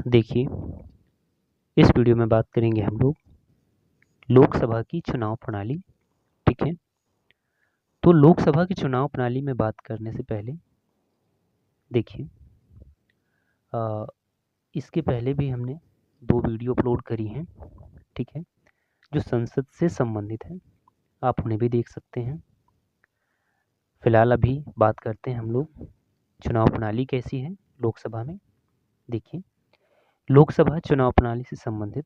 देखिए, इस वीडियो में बात करेंगे हम लोग लोकसभा की चुनाव प्रणाली। ठीक है, तो लोकसभा की चुनाव प्रणाली में बात करने से पहले देखिए, इसके पहले भी हमने 2 वीडियो अपलोड करी हैं। ठीक है, जो संसद से संबंधित है, आप उन्हें भी देख सकते हैं। फिलहाल अभी बात करते हैं हम लोग चुनाव प्रणाली कैसी है लोकसभा में। देखिए, लोकसभा चुनाव प्रणाली से संबंधित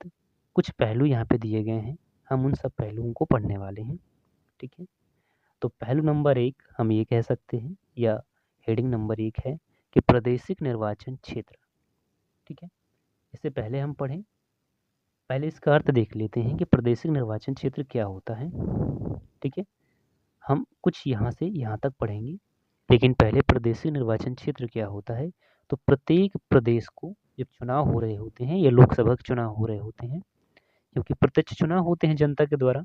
कुछ पहलू यहाँ पे दिए गए हैं, हम उन सब पहलुओं को पढ़ने वाले हैं। ठीक है, तो पहलू नंबर 1 हम ये कह सकते हैं, या हेडिंग नंबर 1 है कि प्रादेशिक निर्वाचन क्षेत्र। ठीक है, इससे पहले हम पढ़ें, पहले इसका अर्थ देख लेते हैं कि प्रादेशिक निर्वाचन क्षेत्र क्या होता है। ठीक है, हम कुछ यहाँ से यहाँ तक पढ़ेंगे, लेकिन पहले प्रादेशिक निर्वाचन क्षेत्र क्या होता है। तो प्रत्येक प्रदेश को जब चुनाव हो रहे होते हैं या लोकसभा के चुनाव हो रहे होते हैं, क्योंकि प्रत्यक्ष चुनाव होते हैं जनता के द्वारा,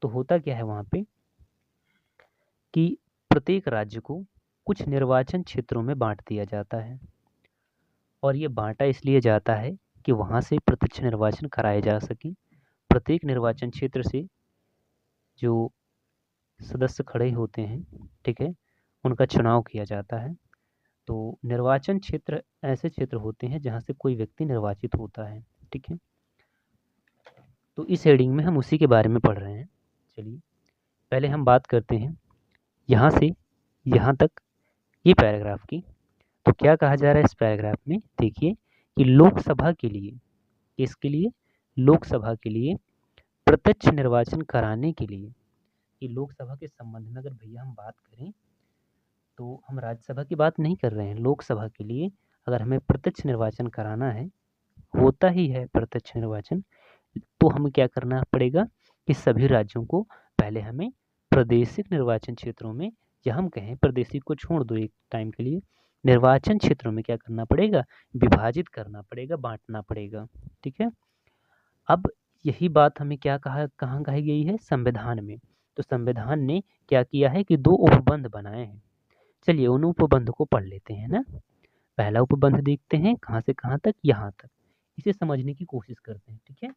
तो होता क्या है वहाँ पे कि प्रत्येक राज्य को कुछ निर्वाचन क्षेत्रों में बांट दिया जाता है, और ये बांटा इसलिए जाता है कि वहाँ से प्रत्यक्ष निर्वाचन कराए जा सके। प्रत्येक निर्वाचन क्षेत्र से जो सदस्य खड़े होते हैं, ठीक है, उनका चुनाव किया जाता है। तो निर्वाचन क्षेत्र ऐसे क्षेत्र होते हैं जहाँ से कोई व्यक्ति निर्वाचित होता है। ठीक है, तो इस हेडिंग में हम उसी के बारे में पढ़ रहे हैं। चलिए पहले हम बात करते हैं यहाँ से यहाँ तक ये पैराग्राफ की। तो क्या कहा जा रहा है इस पैराग्राफ में, देखिए कि लोकसभा के लिए, किसके लिए, लोकसभा के लिए प्रत्यक्ष निर्वाचन कराने के लिए, कि लोकसभा के संबंध में अगर भैया हम बात करें तो हम राज्यसभा की बात नहीं कर रहे हैं। लोकसभा के लिए अगर हमें प्रत्यक्ष निर्वाचन कराना है, होता ही है प्रत्यक्ष निर्वाचन, तो हमें क्या करना पड़ेगा कि सभी राज्यों को पहले हमें प्रादेशिक निर्वाचन क्षेत्रों में, या हम कहें प्रादेशिक को छोड़ दो एक टाइम के लिए, निर्वाचन क्षेत्रों में क्या करना पड़ेगा, विभाजित करना पड़ेगा, बांटना पड़ेगा। ठीक है, अब यही बात हमें क्या कहाँ कही गई है, संविधान में। तो संविधान ने क्या किया है कि 2 उपबंध बनाए हैं। चलिए उन उपबंध को पढ़ लेते हैं ना। पहला उपबंध देखते हैं, कहाँ से कहाँ तक, यहाँ तक, इसे समझने की कोशिश करते हैं। ठीक है,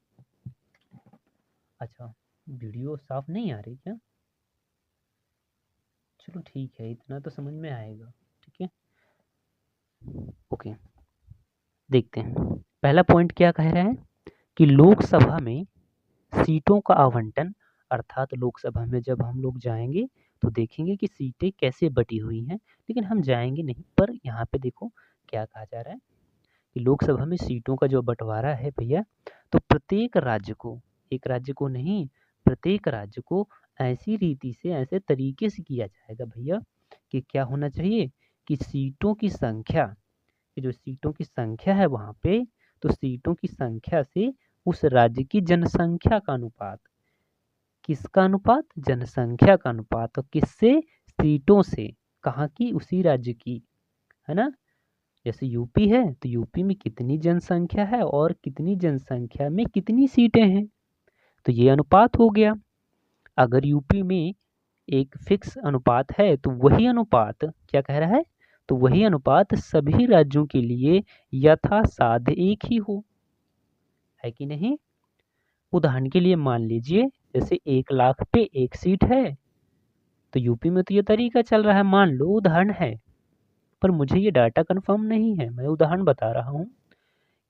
अच्छा वीडियो साफ नहीं आ रही क्या, चलो ठीक है, इतना तो समझ में आएगा। ठीक है, ओके, देखते हैं पहला पॉइंट क्या कह रहा है कि लोकसभा में सीटों का आवंटन, अर्थात लोकसभा में जब हम लोग जाएंगे तो देखेंगे कि सीटें कैसे बटी हुई हैं, लेकिन हम जाएंगे नहीं। पर यहाँ पे देखो क्या कहा जा रहा है कि लोकसभा में सीटों का जो बंटवारा है भैया, तो प्रत्येक राज्य को, एक राज्य को नहीं, प्रत्येक राज्य को ऐसी रीति से, ऐसे तरीके से किया जाएगा भैया कि क्या होना चाहिए कि सीटों की संख्या, कि जो सीटों की संख्या है वहाँ पे, तो सीटों की संख्या से उस राज्य की जनसंख्या का अनुपात, किसका अनुपात, जनसंख्या का अनुपात, तो किससे, सीटों से, कहाँ की, उसी राज्य की, है ना। जैसे यूपी है तो यूपी में कितनी जनसंख्या है और कितनी जनसंख्या में कितनी सीटें हैं, तो ये अनुपात हो गया। अगर यूपी में एक फिक्स अनुपात है तो वही अनुपात क्या कह रहा है, तो वही अनुपात सभी राज्यों के लिए यथासाध्य एक ही हो, है कि नहीं। उदाहरण के लिए मान लीजिए जैसे 1 लाख पे 1 सीट है, तो यूपी में तो ये तरीका चल रहा है, मान लो उदाहरण है, पर मुझे ये डाटा कंफर्म नहीं है, मैं उदाहरण बता रहा हूँ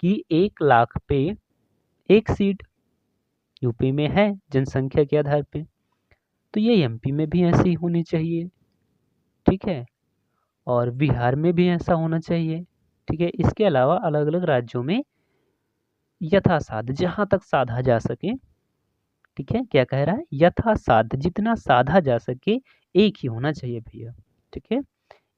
कि 1 लाख पे 1 सीट यूपी में है जनसंख्या के आधार पे, तो ये एमपी में भी ऐसी होनी चाहिए। ठीक है, और बिहार में भी ऐसा होना चाहिए। ठीक है, इसके अलावा अलग अलग राज्यों में यथासाध्य, जहाँ तक साधा जा सके, ठीक है, क्या कह रहा है, यथासाध्य, जितना साधा जा सके एक ही होना चाहिए भैया। ठीक है,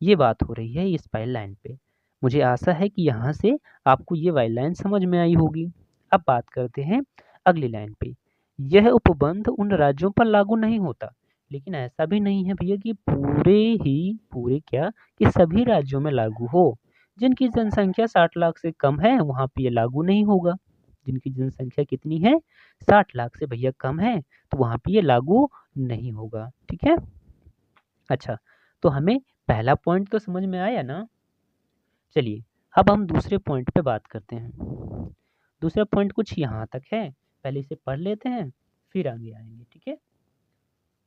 ये बात हो रही है इस वाइल्ड लाइन पे। मुझे आशा है कि यहाँ से आपको ये वाइल्ड लाइन समझ में आई होगी। अब बात करते हैं अगली लाइन पे। यह उपबंध उन राज्यों पर लागू नहीं होता, लेकिन ऐसा भी नहीं है भैया कि पूरे क्या, कि सभी राज्यों में लागू हो। जिनकी जनसंख्या 60 लाख से कम है वहाँ पे ये लागू नहीं होगा। जिनकी जनसंख्या कितनी है, 60 लाख से भैया कम है, तो वहाँ पे ये लागू नहीं होगा। ठीक है, अच्छा तो हमें पहला पॉइंट तो समझ में आया ना। चलिए अब हम दूसरे पॉइंट पे बात करते हैं। दूसरा पॉइंट कुछ यहाँ तक है, पहले इसे पढ़ लेते हैं फिर आगे आएंगे, ठीक है।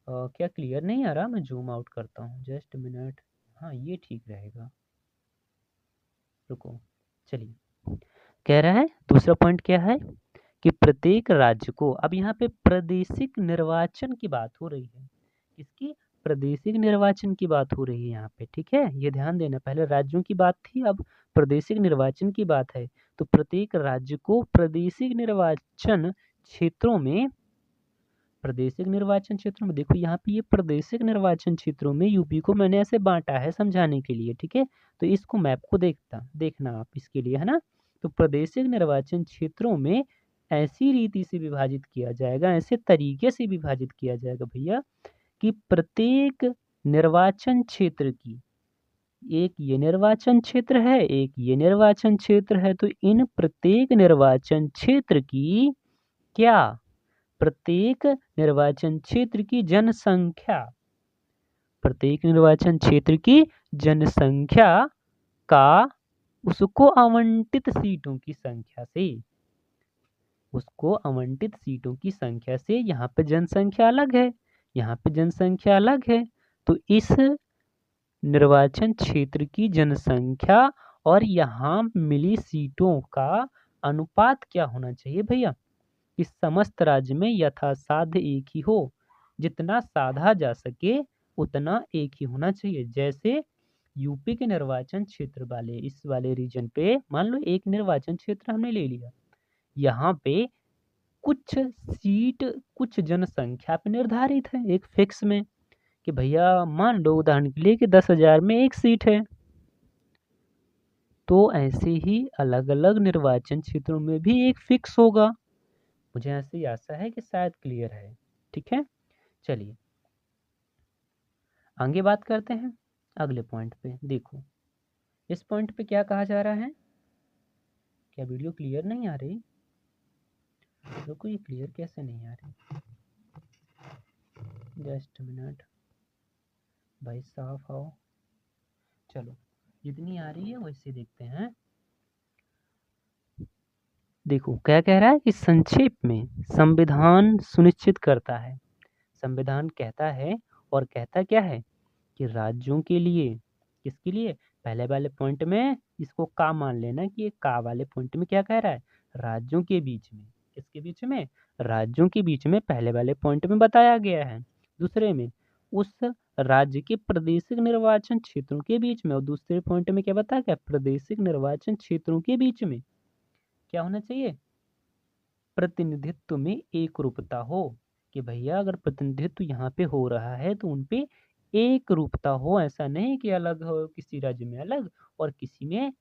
क्या क्लियर नहीं आ रहा? मैं जूम आउट करता हूँ, जस्ट मिनट। हाँ ये ठीक रहेगा, रुको। चलिए, कह रहा है दूसरा पॉइंट क्या है कि प्रत्येक राज्य को, अब यहाँ पे प्रादेशिक निर्वाचन की बात हो रही है, किसकी? प्रादेशिक निर्वाचन की बात हो रही है यहाँ पे, ठीक है। ये ध्यान देना, पहले राज्यों की बात थी, अब प्रादेशिक निर्वाचन की बात है। तो प्रत्येक राज्य को प्रादेशिक निर्वाचन क्षेत्रों में, प्रादेशिक निर्वाचन क्षेत्रों में, देखो यहाँ पे ये प्रादेशिक निर्वाचन क्षेत्रों में यूपी को मैंने ऐसे बांटा है समझाने के लिए, ठीक है। तो इसको मैप को देखना आप इसके लिए, है ना। तो प्रादेशिक निर्वाचन क्षेत्रों में ऐसी रीति से विभाजित किया जाएगा, ऐसे तरीके से विभाजित किया जाएगा भैया कि प्रत्येक निर्वाचन क्षेत्र की, एक ये निर्वाचन क्षेत्र है, एक ये निर्वाचन क्षेत्र है, तो इन प्रत्येक निर्वाचन क्षेत्र की क्या, प्रत्येक निर्वाचन क्षेत्र की जनसंख्या, प्रत्येक निर्वाचन क्षेत्र की जनसंख्या का उसको आवंटित सीटों की संख्या से, उसको आवंटित सीटों की संख्या से, यहाँ पे जनसंख्या अलग है, यहाँ पे जनसंख्या अलग है, तो इस निर्वाचन क्षेत्र की जनसंख्या और यहाँ मिली सीटों का अनुपात क्या होना चाहिए भैया, कि समस्त राज्य में यथासाध्य एक ही हो, जितना साधा जा सके उतना एक ही होना चाहिए। जैसे यूपी के निर्वाचन क्षेत्र वाले, इस वाले रीजन पे मान लो एक निर्वाचन क्षेत्र हमने ले लिया, यहाँ पे कुछ सीट कुछ जनसंख्या पे निर्धारित है एक फिक्स में, कि भैया मान लो उदाहरण के लिए कि 10,000 में एक सीट है, तो ऐसे ही अलग अलग निर्वाचन क्षेत्रों में भी एक फिक्स होगा। मुझे ऐसे आशा है कि शायद क्लियर है, ठीक है। चलिए आगे बात करते हैं अगले पॉइंट पे। देखो इस पॉइंट पे क्या कहा जा रहा है, क्या वीडियो क्लियर नहीं आ रही? देखो ये क्लियर कैसे नहीं आ रही, जस्ट मिनट भाई साफ आओ। चलो जितनी आ रही है वैसे देखते हैं। देखो क्या कह रहा है कि संक्षेप में संविधान सुनिश्चित करता है, संविधान कहता है और कहता क्या है कि राज्यों के लिए, किसके लिए, पहले वाले पॉइंट में इसको का मान लेना कि ये का वाले पॉइंट में क्या कह रहा है, राज्यों के बीच में, किसके बीच में, राज्यों के बीच में, पहले वाले पॉइंट में बताया गया है। दूसरे में उस राज्य के प्रादेशिक निर्वाचन क्षेत्रों के बीच में, और दूसरे पॉइंट में क्या बताया गया, प्रादेशिक निर्वाचन क्षेत्रों के बीच में क्या होना चाहिए, प्रतिनिधित्व में एक रूपता हो, कि भैया अगर प्रतिनिधित्व यहाँ पे हो रहा है तो उनपे एक रूपता हो, ऐसा नहीं कि अलग हो, किसी राज्य में अलग और किसी में,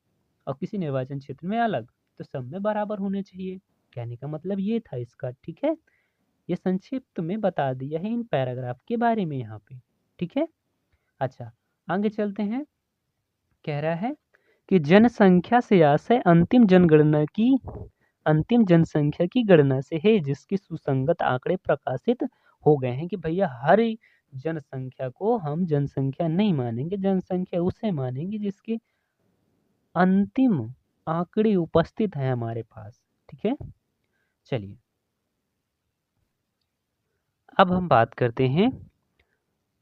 और किसी निर्वाचन क्षेत्र में अलग, तो सब में बराबर होने चाहिए। कहने का मतलब ये था इसका, ठीक है। ये संक्षिप्त में बता दिया है इन पैराग्राफ के बारे में यहाँ पे, ठीक है। अच्छा आगे चलते हैं। कह रहा है कि जनसंख्या से आशय अंतिम जनगणना की, अंतिम जनसंख्या की गणना से है, जिसके सुसंगत आंकड़े प्रकाशित हो गए हैं, कि भैया हर जनसंख्या को हम जनसंख्या नहीं मानेंगे, जनसंख्या उसे मानेंगे जिसके अंतिम आंकड़े उपस्थित हैं हमारे पास, ठीक है। चलिए अब हम बात करते हैं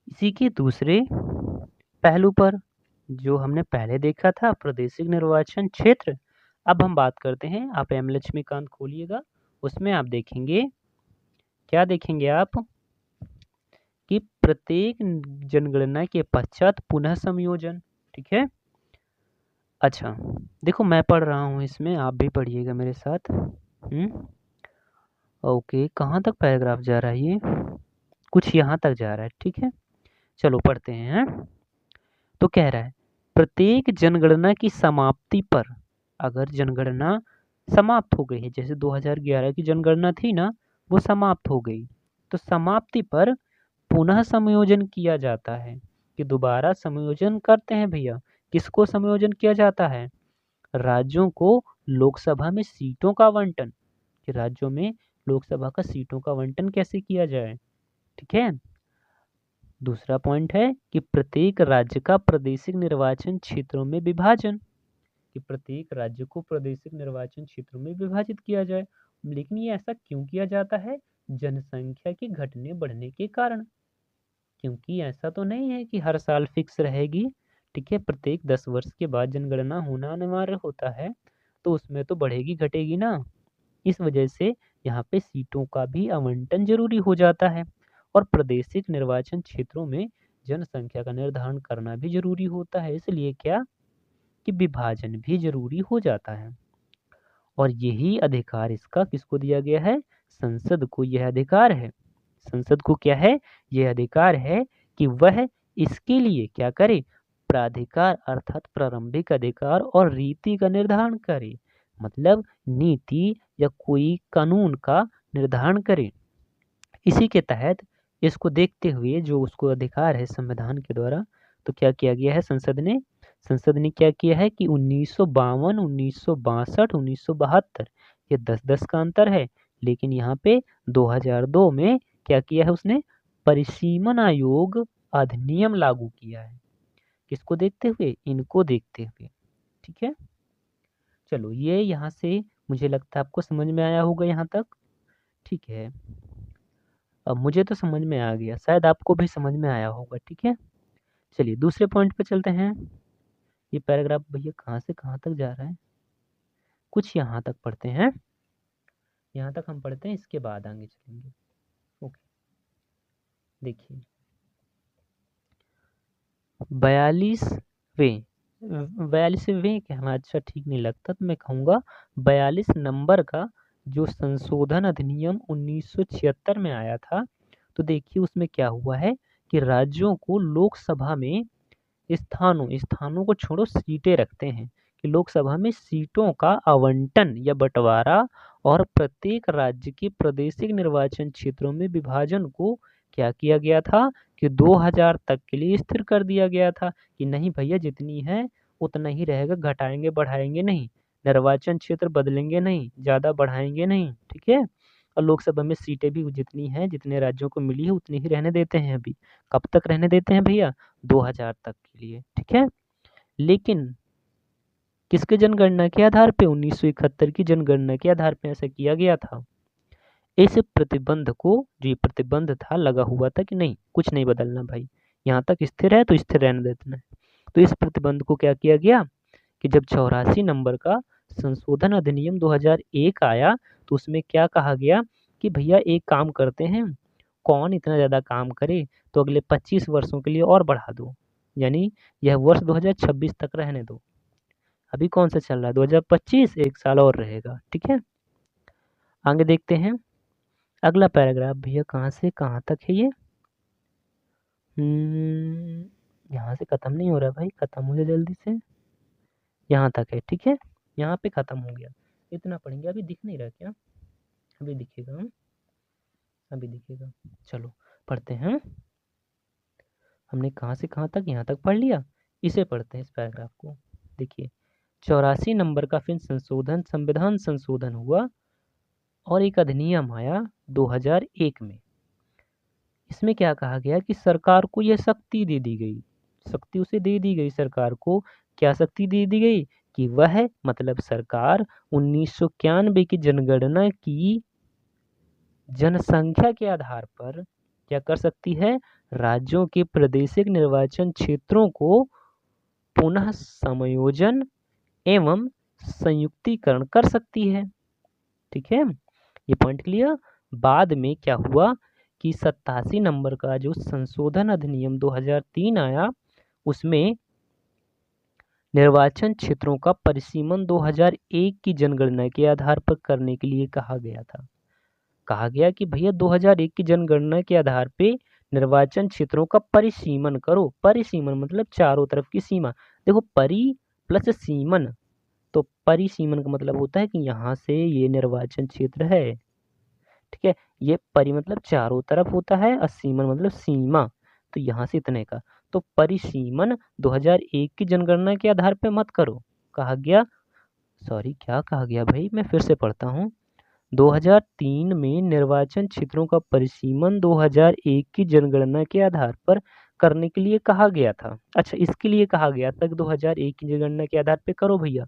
इसी के दूसरे पहलू पर, जो हमने पहले देखा था प्रादेशिक निर्वाचन क्षेत्र। अब हम बात करते हैं, आप एम लक्ष्मीकांत खोलिएगा, उसमें आप देखेंगे, क्या देखेंगे आप, कि प्रत्येक जनगणना के पश्चात पुनः संयोजन, ठीक है। अच्छा देखो मैं पढ़ रहा हूँ इसमें, आप भी पढ़िएगा मेरे साथ। ओके कहाँ तक पैराग्राफ जा रहा है ये, कुछ यहाँ तक जा रहा है, ठीक है। चलो पढ़ते हैं। तो कह रहा है प्रत्येक जनगणना की समाप्ति पर, अगर जनगणना समाप्त हो गई है, जैसे 2011 की जनगणना थी ना, वो समाप्त हो गई, तो समाप्ति पर पुनः समायोजन किया जाता है, कि दोबारा समायोजन करते हैं भैया। किसको समायोजन किया जाता है, राज्यों को लोकसभा में सीटों का आवंटन, कि राज्यों में लोकसभा का सीटों का आवंटन कैसे किया जाए, ठीक है। दूसरा पॉइंट है कि प्रत्येक राज्य का प्रादेशिक निर्वाचन क्षेत्रों में विभाजन, कि प्रत्येक राज्य को प्रादेशिक निर्वाचन क्षेत्रों में विभाजित किया जाए। लेकिन ये ऐसा क्यों किया जाता है? जनसंख्या के घटने बढ़ने के कारण। क्योंकि ऐसा तो नहीं है कि हर साल फिक्स रहेगी, ठीक है? प्रत्येक 10 वर्ष के बाद जनगणना होना अनिवार्य होता है, तो उसमें तो बढ़ेगी घटेगी ना। इस वजह से यहाँ पे सीटों का भी आवंटन जरूरी हो जाता है और प्रादेशिक निर्वाचन क्षेत्रों में जनसंख्या का निर्धारण करना भी जरूरी होता है। इसलिए क्या कि विभाजन भी जरूरी हो जाता है और यही अधिकार इसका किसको दिया गया है? संसद को यह अधिकार है। संसद को क्या है? यह अधिकार है कि वह इसके लिए क्या करे? प्राधिकार अर्थात प्रारंभिक अधिकार और रीति का निर्धारण करे, मतलब नीति या कोई कानून का निर्धारण करे। इसी के तहत इसको देखते हुए जो उसको अधिकार है संविधान के द्वारा, तो क्या किया गया है संसद ने क्या किया है कि 1952, 1962, 1972 ये 10-10 का अंतर है। लेकिन यहाँ पे 2002 में क्या किया है उसने? परिसीमन आयोग अधिनियम लागू किया है। किसको देखते हुए? इनको देखते हुए, ठीक है। चलो ये यहाँ से मुझे लगता है आपको समझ में आया होगा यहाँ तक, ठीक है। अब मुझे तो समझ में आ गया, शायद आपको भी समझ में आया होगा, ठीक है। चलिए दूसरे पॉइंट पे चलते हैं। ये पैराग्राफ भैया कहाँ से कहाँ तक जा रहा है? कुछ यहाँ तक पढ़ते हैं, यहाँ तक हम पढ़ते हैं, इसके बाद आगे चलेंगे। ओके, देखिए 42वें कहना अच्छा ठीक नहीं लगता, तो मैं कहूँगा 42 नंबर का जो संशोधन अधिनियम 1976 में आया था, तो देखिए उसमें क्या हुआ है कि राज्यों को लोकसभा में स्थानों को छोड़ो, सीटें रखते हैं कि लोकसभा में सीटों का आवंटन या बंटवारा और प्रत्येक राज्य के प्रादेशिक निर्वाचन क्षेत्रों में विभाजन को क्या किया गया था कि 2000 तक के लिए स्थिर कर दिया गया था कि नहीं भैया जितनी है उतना ही रहेगा, घटाएंगे बढ़ाएंगे नहीं, निर्वाचन क्षेत्र बदलेंगे नहीं, ज़्यादा बढ़ाएंगे नहीं, ठीक है। और लोकसभा में सीटें भी जितनी हैं, जितने राज्यों को मिली है उतनी ही रहने देते हैं। अभी कब तक रहने देते हैं भैया? 2000 तक के लिए, ठीक है। लेकिन किसके जनगणना के आधार पे? 1971 की जनगणना के आधार पे ऐसा किया गया था। इस प्रतिबंध को, जो ये प्रतिबंध था लगा हुआ था कि नहीं कुछ नहीं बदलना भाई, यहाँ तक स्थिर है तो स्थिर रहने देना है। तो इस प्रतिबंध को क्या किया गया कि जब 84 नंबर का संशोधन अधिनियम 2001 आया, तो उसमें क्या कहा गया कि भैया एक काम करते हैं, कौन इतना ज़्यादा काम करे, तो अगले 25 वर्षों के लिए और बढ़ा दो, यानी यह वर्ष 2026 तक रहने दो। अभी कौन सा चल रहा है? 2025, एक साल और रहेगा, ठीक है। आगे देखते हैं अगला पैराग्राफ भैया कहाँ से कहाँ तक है ये? यहाँ से खत्म नहीं हो रहा भाई, खत्म हो जाए जल्दी से। यहाँ तक है, ठीक है, यहाँ पे खत्म हो गया, इतना पढ़ेंगे। अभी दिख नहीं रहा क्या? अभी दिखेगा, अभी दिखेगा। चलो पढ़ते हैं। हमने कहाँ से कहाँ तक? यहाँ तक पढ़ लिया। इसे पढ़ते हैं इस पैराग्राफ को। देखिए 84 नंबर का फिर संविधान संशोधन हुआ और एक अधिनियम आया 2001 में। इसमें क्या कहा गया कि सरकार को यह शक्ति दे दी गई, शक्ति उसे दे दी गई, सरकार को क्या शक्ति दे दी गई कि वह मतलब सरकार 1991 की जनगणना की जनसंख्या के आधार पर क्या कर सकती है? राज्यों के प्रादेशिक निर्वाचन क्षेत्रों को पुनः समायोजन एवं संयुक्तिकरण कर सकती है, ठीक है। ये पॉइंट क्लियर। बाद में क्या हुआ कि 87 नंबर का जो संशोधन अधिनियम 2003 आया, उसमें निर्वाचन क्षेत्रों का परिसीमन 2001 की जनगणना के आधार पर करने के लिए कहा गया था। कहा गया कि भैया 2001 की जनगणना के आधार पे निर्वाचन क्षेत्रों का परिसीमन करो। परिसीमन मतलब चारों तरफ की सीमा। देखो परि प्लस सीमन, तो परिसीमन का मतलब होता है कि यहाँ से ये निर्वाचन क्षेत्र है, ठीक है। ये परि मतलब चारों तरफ होता है और सीमन मतलब सीमा, तो यहाँ से इतने का। तो परिसीमन 2001 की जनगणना के आधार पे मत करो, कहा गया। सॉरी क्या कहा गया भाई, मैं फिर से पढ़ता हूँ। 2003 में निर्वाचन क्षेत्रों का परिसीमन 2001 की जनगणना के आधार पर करने के लिए कहा गया था। अच्छा इसके लिए कहा गया था कि 2001 की जनगणना के आधार पे करो भैया,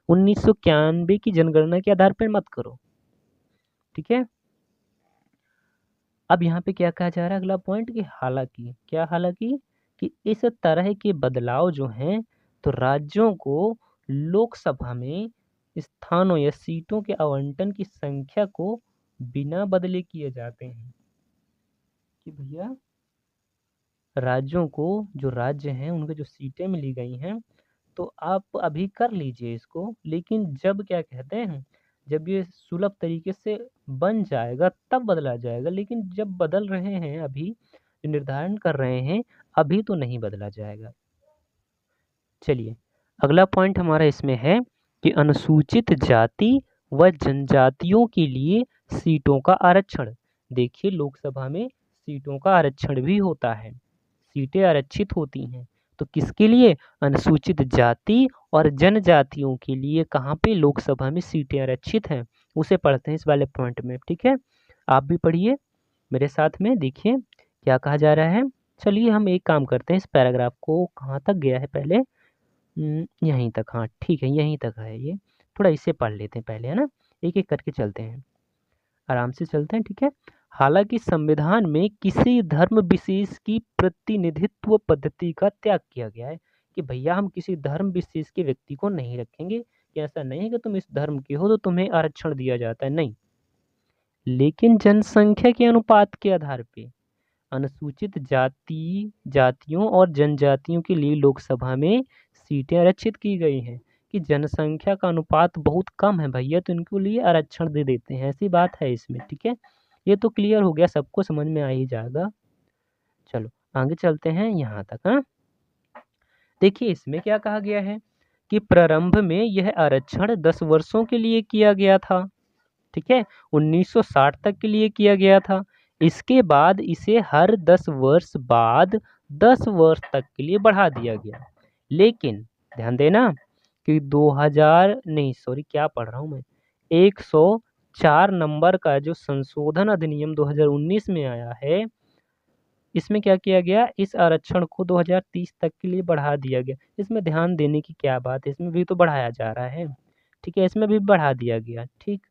1991 की जनगणना के आधार पर मत करो, ठीक है। अब यहाँ पे क्या कहा जा रहा है अगला पॉइंट कि हालांकि क्या, हालांकि कि इस तरह के बदलाव जो हैं तो राज्यों को लोकसभा में स्थानों या सीटों के आवंटन की संख्या को बिना बदले किए जाते हैं। कि भैया राज्यों को, जो राज्य हैं उनको जो सीटें मिली गई हैं तो आप अभी कर लीजिए इसको, लेकिन जब क्या कहते हैं, जब ये सुलभ तरीके से बन जाएगा तब बदला जाएगा, लेकिन जब बदल रहे हैं अभी, जो निर्धारण कर रहे हैं अभी तो नहीं बदला जाएगा। चलिए अगला पॉइंट हमारा इसमें है कि अनुसूचित जाति व जनजातियों के लिए सीटों का आरक्षण। देखिए लोकसभा में सीटों का आरक्षण भी होता है, सीटें आरक्षित होती हैं, तो किसके लिए, अनुसूचित जाति और जनजातियों के लिए कहाँ पे लोकसभा में सीटें आरक्षित हैं, उसे पढ़ते हैं इस वाले पॉइंट में, ठीक है। आप भी पढ़िए मेरे साथ में, देखिए क्या कहा जा रहा है। चलिए हम एक काम करते हैं, इस पैराग्राफ को कहाँ तक गया है पहले, यहीं तक, हाँ ठीक है यहीं तक है ये, थोड़ा इसे पढ़ लेते हैं पहले, है ना, एक एक करके चलते हैं, आराम से चलते हैं, ठीक है। हालांकि संविधान में किसी धर्म विशेष की प्रतिनिधित्व पद्धति का त्याग किया गया है, कि भैया हम किसी धर्म विशेष के व्यक्ति को नहीं रखेंगे, कि ऐसा नहीं है कि तुम इस धर्म के हो तो तुम्हें आरक्षण दिया जाता है, नहीं, लेकिन जनसंख्या के अनुपात के आधार पे अनुसूचित जाति, जातियों और जनजातियों के लिए लोकसभा में सीटें आरक्षित की गई हैं, कि जनसंख्या का अनुपात बहुत कम है भैया तो इनके लिए आरक्षण दे देते हैं, ऐसी बात है इसमें, ठीक है। ये तो क्लियर हो गया, सबको समझ में आ ही जाएगा। चलो आगे चलते हैं यहाँ तक। हाँ देखिए इसमें क्या कहा गया है कि प्रारंभ में यह आरक्षण 10 वर्षों के लिए किया गया था, ठीक है, 1960 तक के लिए किया गया था। इसके बाद इसे हर 10 वर्ष बाद 10 वर्ष तक के लिए बढ़ा दिया गया, लेकिन ध्यान देना कि 2000 नहीं सॉरी क्या पढ़ रहा हूँ मैं, 104 नंबर का जो संशोधन अधिनियम 2019 में आया है, इसमें क्या किया गया, इस आरक्षण को 2030 तक के लिए बढ़ा दिया गया। इसमें ध्यान देने की क्या बात है, इसमें भी तो बढ़ाया जा रहा है, ठीक है, इसमें भी बढ़ा दिया गया, ठीक।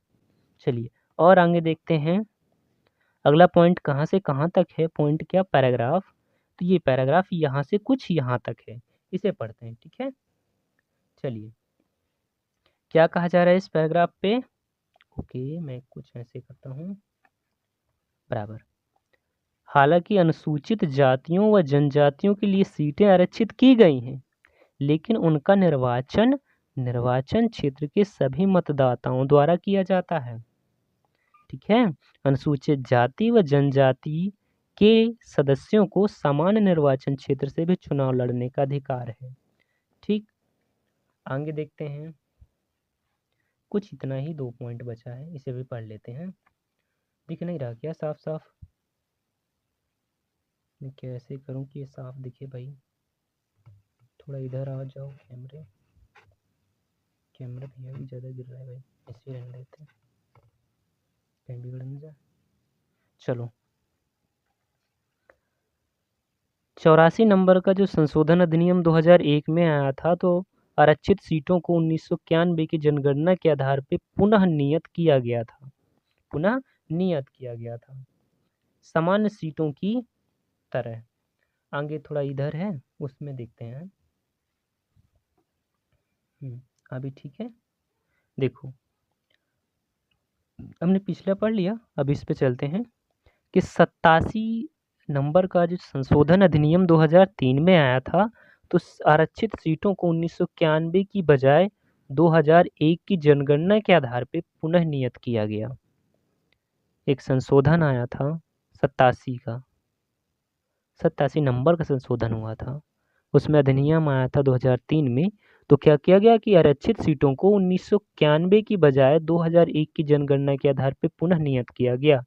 चलिए और आगे देखते हैं, अगला पॉइंट कहाँ से कहाँ तक है, पॉइंट क्या, पैराग्राफ, तो ये पैराग्राफ यहाँ से कुछ यहाँ तक है, इसे पढ़ते हैं, ठीक है। चलिए क्या कहा जा रहा है इस पैराग्राफ पे, ओके मैं कुछ ऐसे करता हूँ बराबर। हालांकि अनुसूचित जातियों व जनजातियों के लिए सीटें आरक्षित की गई हैं, लेकिन उनका निर्वाचन क्षेत्र के सभी मतदाताओं द्वारा किया जाता है, ठीक है। अनुसूचित जाति व जनजाति के सदस्यों को सामान्य निर्वाचन क्षेत्र से भी चुनाव लड़ने का अधिकार है, ठीक। आगे देखते हैं, कुछ इतना ही 2 पॉइंट बचा है, इसे भी पढ़ लेते हैं। दिख नहीं रहा क्या साफ साफ, मैं कैसे करूं कि ये साफ दिखे भाई, थोड़ा इधर आ जाओ, कैमरा भैया भी ज़्यादा गिर रहा है भाई, ऐसे रहने देते हैं, कहीं बिगड़ नहीं जाए। चलो 84 नंबर का जो संशोधन अधिनियम 2001 में आया था, तो आरक्षित सीटों को 1991 की जनगणना के आधार पर पुनः नियत किया गया था, पुनः नियत किया गया था सामान्य सीटों की तरह। आगे थोड़ा इधर है उसमें देखते हैं, अभी ठीक है। देखो हमने पिछला पढ़ लिया, अब इस पे चलते हैं कि 87 नंबर का जो संशोधन अधिनियम 2003 में आया था, तो आरक्षित सीटों को 1991 की बजाय 2001 की जनगणना के आधार पर पुनः नियत किया गया। एक संशोधन आया था 87 नंबर का संशोधन हुआ था, उसमें अधिनियम आया था 2003 में, तो क्या किया गया कि आरक्षित सीटों को 1991 की बजाय 2001 की जनगणना के आधार पर पुनः नियत किया गया।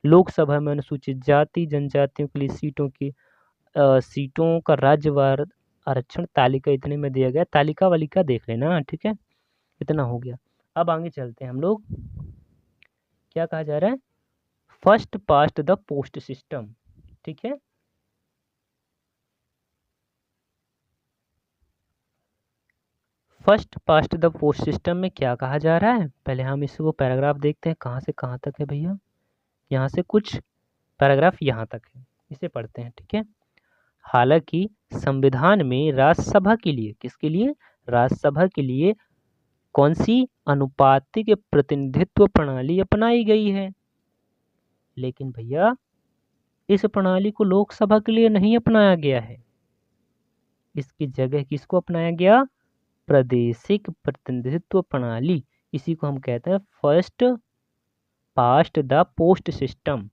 लोकसभा में अनुसूचित जाति जनजातियों के लिए सीटों का राज्यवार आरक्षण तालिका इतने में दिया गया, तालिका वाली का देख लेना, ठीक है, इतना हो गया। अब आगे चलते हैं हम लोग, क्या कहा जा रहा है, first past the post system, ठीक है। First past the post system में क्या कहा जा रहा है, पहले हम इसको पैराग्राफ देखते हैं कहाँ से कहाँ तक है भैया। यहाँ से कुछ पैराग्राफ यहाँ तक है, इसे पढ़ते हैं, ठीक है। हालांकि संविधान में राज्यसभा के लिए, किसके लिए, राज्यसभा के लिए कौन सी अनुपातिक प्रतिनिधित्व प्रणाली अपनाई गई है, लेकिन भैया इस प्रणाली को लोकसभा के लिए नहीं अपनाया गया है। इसकी जगह किसको अपनाया गया, प्रादेशिक प्रतिनिधित्व प्रणाली। इसी को हम कहते हैं first past the post system.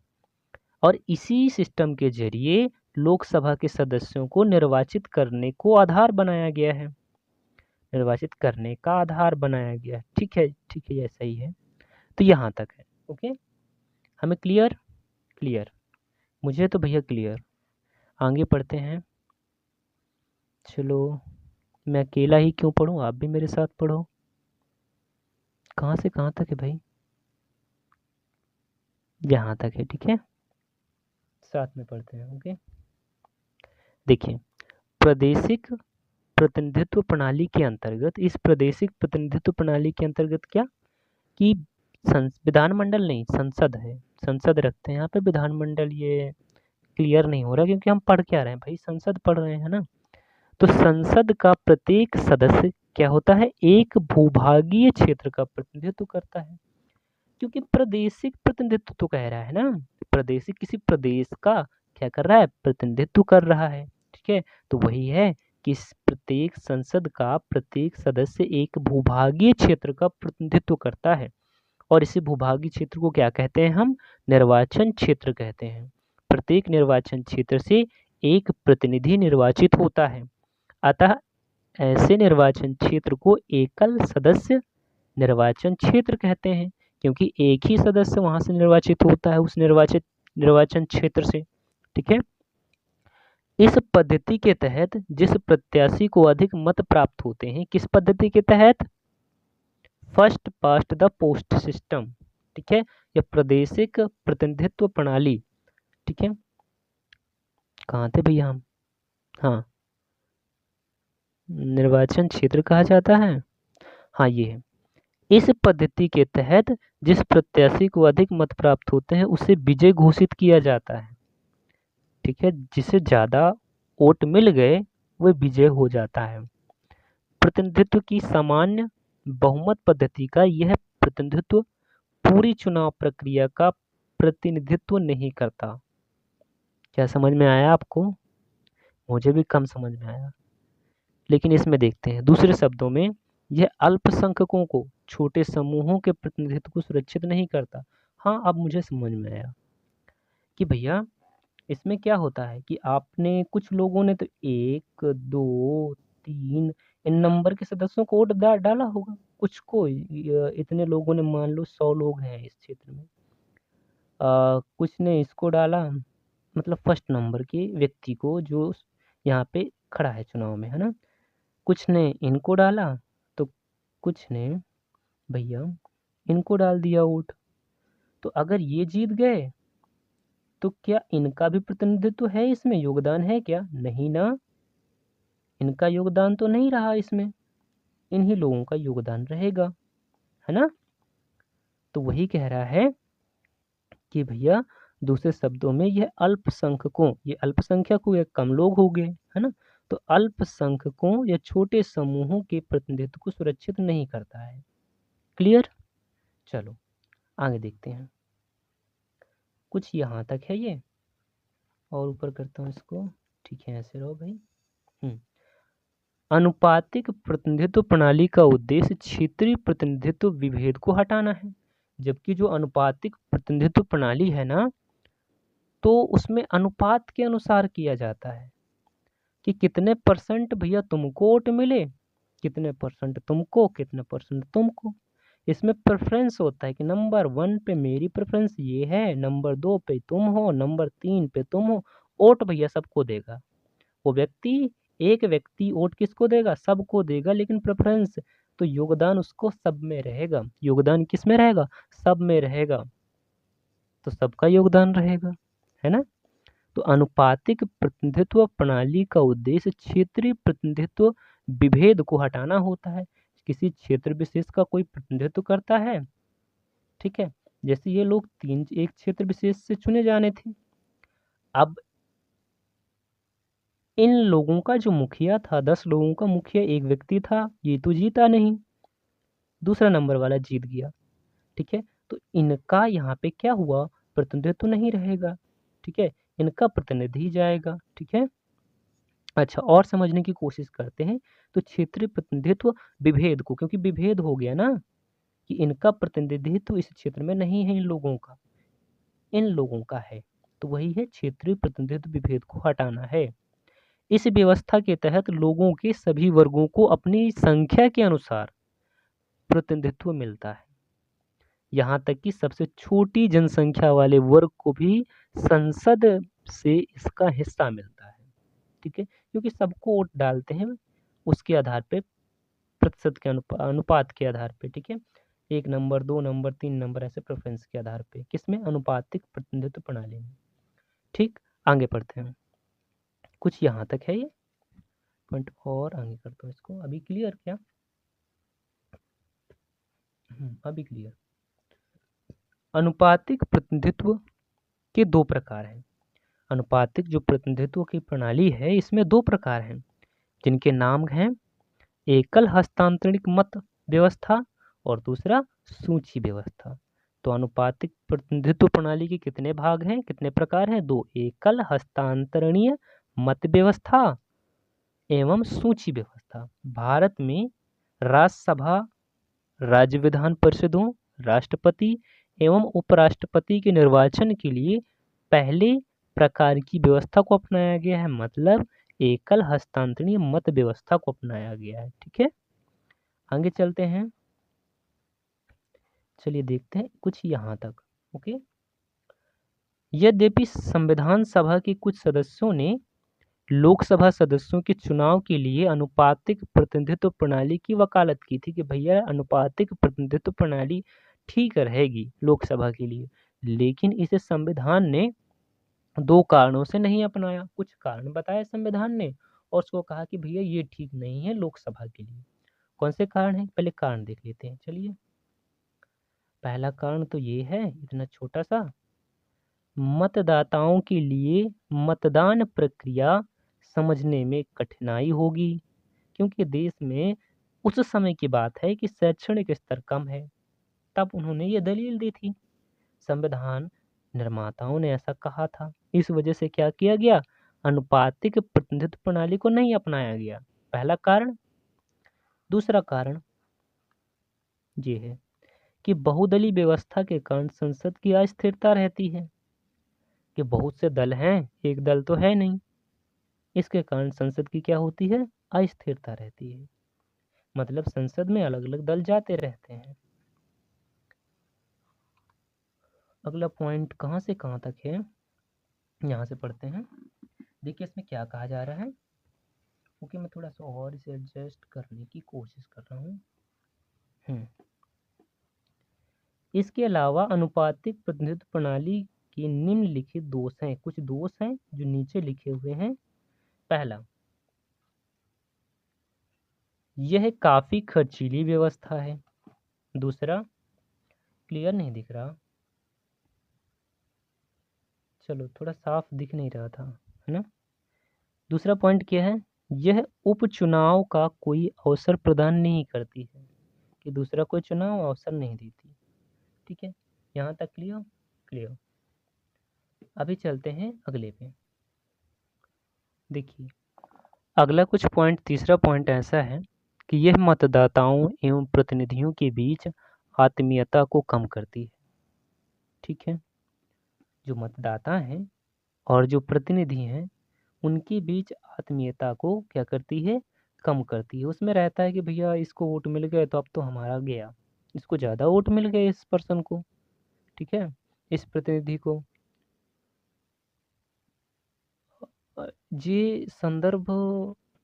और इसी सिस्टम के जरिए लोकसभा के सदस्यों को निर्वाचित करने को आधार बनाया गया है, निर्वाचित करने का आधार बनाया गया है। ठीक है, ठीक है, ऐसा ही है। तो यहाँ तक है, ओके, हमें क्लियर, क्लियर, मुझे तो भैया क्लियर। आगे पढ़ते हैं, चलो मैं अकेला ही क्यों पढ़ूँ, आप भी मेरे साथ पढ़ो। कहाँ से कहाँ तक है भाई, यहाँ तक है, ठीक है, साथ में पढ़ते हैं, ओके। देखिए, प्रादेशिक प्रतिनिधित्व प्रणाली के अंतर्गत, इस प्रादेशिक प्रतिनिधित्व प्रणाली के अंतर्गत क्या कि विधानमंडल नहीं, संसद है, संसद रखते हैं यहाँ पे, विधानमंडल ये क्लियर नहीं हो रहा क्योंकि हम पढ़ क्या रहे हैं भाई, संसद पढ़ रहे हैं ना। तो संसद का प्रत्येक सदस्य क्या होता है, एक भूभागीय क्षेत्र का प्रतिनिधित्व करता है। क्योंकि प्रादेशिक प्रतिनिधित्व तो कह रहा है ना, प्रादेशिक किसी प्रदेश का क्या कर रहा है, प्रतिनिधित्व कर रहा है, ठीक है। तो वही है कि प्रत्येक संसद का प्रत्येक सदस्य एक भूभागीय क्षेत्र का प्रतिनिधित्व करता है। और इसी भूभागीय क्षेत्र को क्या कहते हैं हम, निर्वाचन क्षेत्र कहते हैं। प्रत्येक निर्वाचन क्षेत्र से एक प्रतिनिधि निर्वाचित होता है। अतः ऐसे निर्वाचन क्षेत्र को एकल सदस्य निर्वाचन क्षेत्र कहते हैं, क्योंकि एक ही सदस्य वहां से निर्वाचित होता है उस निर्वाचन क्षेत्र से, ठीक है। इस पद्धति के तहत जिस प्रत्याशी को अधिक मत प्राप्त होते हैं, किस पद्धति के तहत, first past the post system, ठीक है, या प्रादेशिक प्रतिनिधित्व प्रणाली, ठीक है। कहाँ थे भैया हम, हाँ, निर्वाचन क्षेत्र कहा जाता है, हाँ ये है। इस पद्धति के तहत जिस प्रत्याशी को अधिक मत प्राप्त होते हैं उसे विजय घोषित किया जाता है, ठीक है। जिसे ज्यादा वोट मिल गए वह विजय हो जाता है। प्रतिनिधित्व की सामान्य बहुमत पद्धति का यह प्रतिनिधित्व पूरी चुनाव प्रक्रिया का प्रतिनिधित्व नहीं करता। क्या समझ में आया आपको, मुझे भी कम समझ में आया, लेकिन इसमें देखते हैं दूसरे शब्दों में, यह अल्पसंख्यकों को, छोटे समूहों के प्रतिनिधित्व को सुरक्षित नहीं करता। हाँ, अब मुझे समझ में आया कि भैया इसमें क्या होता है कि आपने, कुछ लोगों ने तो 1 2 3 इन नंबर के सदस्यों को वोट डाला होगा, कुछ को इतने लोगों ने, मान लो 100 लोग हैं इस क्षेत्र में, कुछ ने इसको डाला, मतलब फर्स्ट नंबर के व्यक्ति को जो यहाँ पे खड़ा है चुनाव में, है ना, कुछ ने इनको डाला, तो कुछ ने भैया इनको डाल दिया वोट। तो अगर ये जीत गए तो क्या इनका भी प्रतिनिधित्व है, इसमें योगदान है क्या, नहीं ना, इनका योगदान तो नहीं रहा इसमें, इन्हीं लोगों का योगदान रहेगा, है ना। तो वही कह रहा है कि भैया दूसरे शब्दों में यह अल्पसंख्यकों, ये अल्पसंख्यक हुए, कम लोग हो गए, है ना, तो अल्पसंख्यकों या छोटे समूहों के प्रतिनिधित्व को सुरक्षित नहीं करता है। क्लियर, चलो आगे देखते हैं। कुछ यहाँ तक है ये, और ऊपर करता हूँ इसको, ठीक है, ऐसे रहो भाई। अनुपातिक प्रतिनिधित्व प्रणाली का उद्देश्य क्षेत्रीय प्रतिनिधित्व विभेद को हटाना है। जबकि जो अनुपातिक प्रतिनिधित्व प्रणाली है ना, तो उसमें अनुपात के अनुसार किया जाता है कि कितने परसेंट भैया तुमको वोट मिले, कितने परसेंट तुमको, कितने परसेंट तुमको। इसमें प्रेफरेंस होता है कि नंबर 1 पे मेरी प्रेफरेंस ये है, नंबर 2 पे तुम हो, नंबर 3 पे तुम हो। वोट भैया सबको देगा वो व्यक्ति, एक व्यक्ति वोट किसको देगा, सबको देगा, लेकिन प्रेफरेंस तो योगदान उसको सब में रहेगा। योगदान किस में रहेगा, सब में रहेगा, तो सबका योगदान रहेगा, है ना। तो अनुपातिक प्रतिनिधित्व प्रणाली का उद्देश्य क्षेत्रीय प्रतिनिधित्व विभेद को हटाना होता है। किसी क्षेत्र विशेष का कोई प्रतिनिधित्व करता है। ठीक है, जैसे ये लोग एक क्षेत्र विशेष से चुने जाने थे। अब इन लोगों का जो मुखिया था, 10 लोगों का मुखिया एक व्यक्ति था, ये तो जीता नहीं, दूसरा नंबर वाला जीत गया। ठीक है, तो इनका यहाँ पे क्या हुआ, प्रतिनिधित्व नहीं रहेगा। ठीक है, इनका प्रतिनिधि जाएगा। ठीक है, अच्छा और समझने की कोशिश करते हैं। तो क्षेत्रीय प्रतिनिधित्व विभेद को, क्योंकि विभेद हो गया ना कि इनका प्रतिनिधित्व इस क्षेत्र में नहीं है, इन लोगों का, इन लोगों का है, तो वही है क्षेत्रीय प्रतिनिधित्व विभेद को हटाना है। इस व्यवस्था के तहत लोगों के सभी वर्गों को अपनी संख्या के अनुसार प्रतिनिधित्व मिलता है, यहाँ तक कि सबसे छोटी जनसंख्या वाले वर्ग को भी संसद से इसका हिस्सा मिलता है। ठीक है, क्योंकि सबको वोट डालते हैं उसके आधार पे, प्रतिशत के अनुपात के आधार पे। ठीक है, 1 नंबर, 2 नंबर, 3 नंबर, ऐसे प्रेफरेंस के आधार पे, किसमें, अनुपातिक प्रतिनिधित्व प्रणाली में। ठीक, आगे बढ़ते हैं। कुछ यहाँ तक है ये पॉइंट, और आगे करता हूँ इसको। अभी क्लियर क्या? अभी क्लियर। अनुपातिक प्रतिनिधित्व के 2 प्रकार हैं। अनुपातिक जो प्रतिनिधित्व की प्रणाली है, इसमें 2 प्रकार हैं, जिनके नाम हैं एकल हस्तांतरणिक मत व्यवस्था और दूसरा सूची व्यवस्था। तो अनुपातिक प्रतिनिधित्व प्रणाली के कितने भाग हैं, कितने प्रकार हैं? 2, एकल हस्तांतरणीय मत व्यवस्था एवं सूची व्यवस्था। भारत में राज्यसभा, राज्य विधान परिषदों, राष्ट्रपति एवं उपराष्ट्रपति के निर्वाचन के लिए पहले प्रकार की व्यवस्था को अपनाया गया है, मतलब एकल हस्तांतरणीय मत व्यवस्था को अपनाया गया है। ठीक है, आगे चलते हैं। चलिए देखते हैं कुछ यहाँ तक। ओके, यद्यपि संविधान सभा के कुछ सदस्यों ने लोकसभा सदस्यों के चुनाव के लिए अनुपातिक प्रतिनिधित्व प्रणाली की वकालत की थी कि भैया अनुपातिक प्रतिनिधित्व प्रणाली ठीक रहेगी लोकसभा के लिए, लेकिन इसे संविधान ने 2 कारणों से नहीं अपनाया। कुछ कारण बताए संविधान ने और उसको कहा कि भैया ये ठीक नहीं है लोकसभा के लिए। कौन से कारण हैं, पहले कारण देख लेते हैं। चलिए, पहला कारण तो ये है, इतना छोटा सा, मतदाताओं के लिए मतदान प्रक्रिया समझने में कठिनाई होगी, क्योंकि देश में उस समय की बात है कि शैक्षणिक स्तर कम है, तब उन्होंने ये दलील दी थी, संविधान निर्माताओं ने ऐसा कहा था। इस वजह से क्या किया गया, अनुपातिक प्रतिनिधित्व प्रणाली को नहीं अपनाया गया, पहला कारण। दूसरा कारण ये है कि बहुदलीय व्यवस्था के कारण संसद की अस्थिरता रहती है, कि बहुत से दल हैं, एक दल तो है नहीं, इसके कारण संसद की क्या होती है, अस्थिरता रहती है, मतलब संसद में अलग अलग दल जाते रहते हैं। अगला पॉइंट कहाँ से कहाँ तक है, यहाँ से पढ़ते हैं। देखिए इसमें क्या कहा जा रहा है। ओके, मैं थोड़ा सा और इसे एडजस्ट करने की कोशिश कर रहा हूँ। इसके अलावा अनुपातिक प्रतिनिधित्व प्रणाली के निम्नलिखित दोष हैं, कुछ दोष हैं जो नीचे लिखे हुए हैं। पहला, यह काफी खर्चीली व्यवस्था है। दूसरा, क्लियर नहीं दिख रहा, चलो थोड़ा साफ दिख नहीं रहा था, है ना। दूसरा पॉइंट क्या है, यह उपचुनाव का कोई अवसर प्रदान नहीं करती है, कि दूसरा कोई चुनाव अवसर नहीं देती। ठीक है, यहाँ तक क्लियर क्लियर। अभी चलते हैं अगले पे। देखिए अगला कुछ पॉइंट, तीसरा पॉइंट ऐसा है कि यह मतदाताओं एवं प्रतिनिधियों के बीच आत्मीयता को कम करती है। ठीक है, जो मतदाता हैं और जो प्रतिनिधि हैं उनके बीच आत्मीयता को क्या करती है, कम करती है। उसमें रहता है कि भैया इसको वोट मिल गए तो अब तो हमारा गया, इसको ज़्यादा वोट मिल गए इस पर्सन को, ठीक है, इस प्रतिनिधि को। ये संदर्भ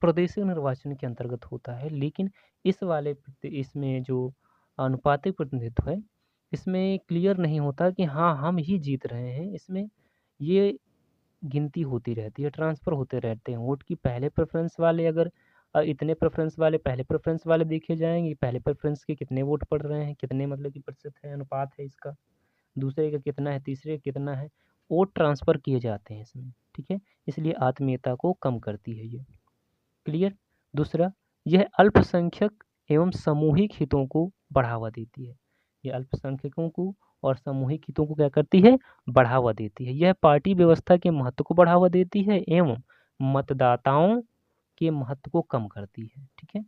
प्रादेशिक निर्वाचन के अंतर्गत होता है, लेकिन इस वाले इसमें जो अनुपातिक प्रतिनिधित्व है इसमें क्लियर नहीं होता कि हाँ हम ही जीत रहे हैं। इसमें ये गिनती होती रहती है, ट्रांसफ़र होते रहते हैं वोट की। पहले प्रेफरेंस वाले अगर इतने प्रेफरेंस वाले पहले प्रेफरेंस वाले देखे जाएंगे, पहले प्रेफरेंस के कितने वोट पड़ रहे हैं, कितने मतलब कि प्रतिशत है, अनुपात है इसका, दूसरे का कितना है, तीसरे का कितना है, वोट ट्रांसफ़र किए जाते हैं इसमें, ठीक है। इसलिए आत्मीयता को कम करती है ये। क्लियर। दूसरा, यह अल्पसंख्यक एवं सामूहिक हितों को बढ़ावा देती है। यह अल्पसंख्यकों को और सामूहिक हितों को क्या करती है, बढ़ावा देती है। यह पार्टी व्यवस्था के महत्व को बढ़ावा देती है एवं मतदाताओं के महत्व को कम करती है, ठीक है।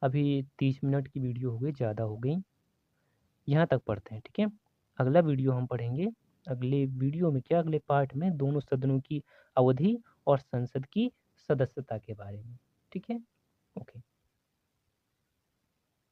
अभी 30 मिनट की वीडियो हो गई, ज़्यादा हो गई, यहाँ तक पढ़ते हैं, ठीक है। अगला वीडियो हम पढ़ेंगे, अगले वीडियो में क्या, अगले पार्ट में दोनों सदनों की अवधि और संसद की सदस्यता के बारे में, ठीक है। ओके।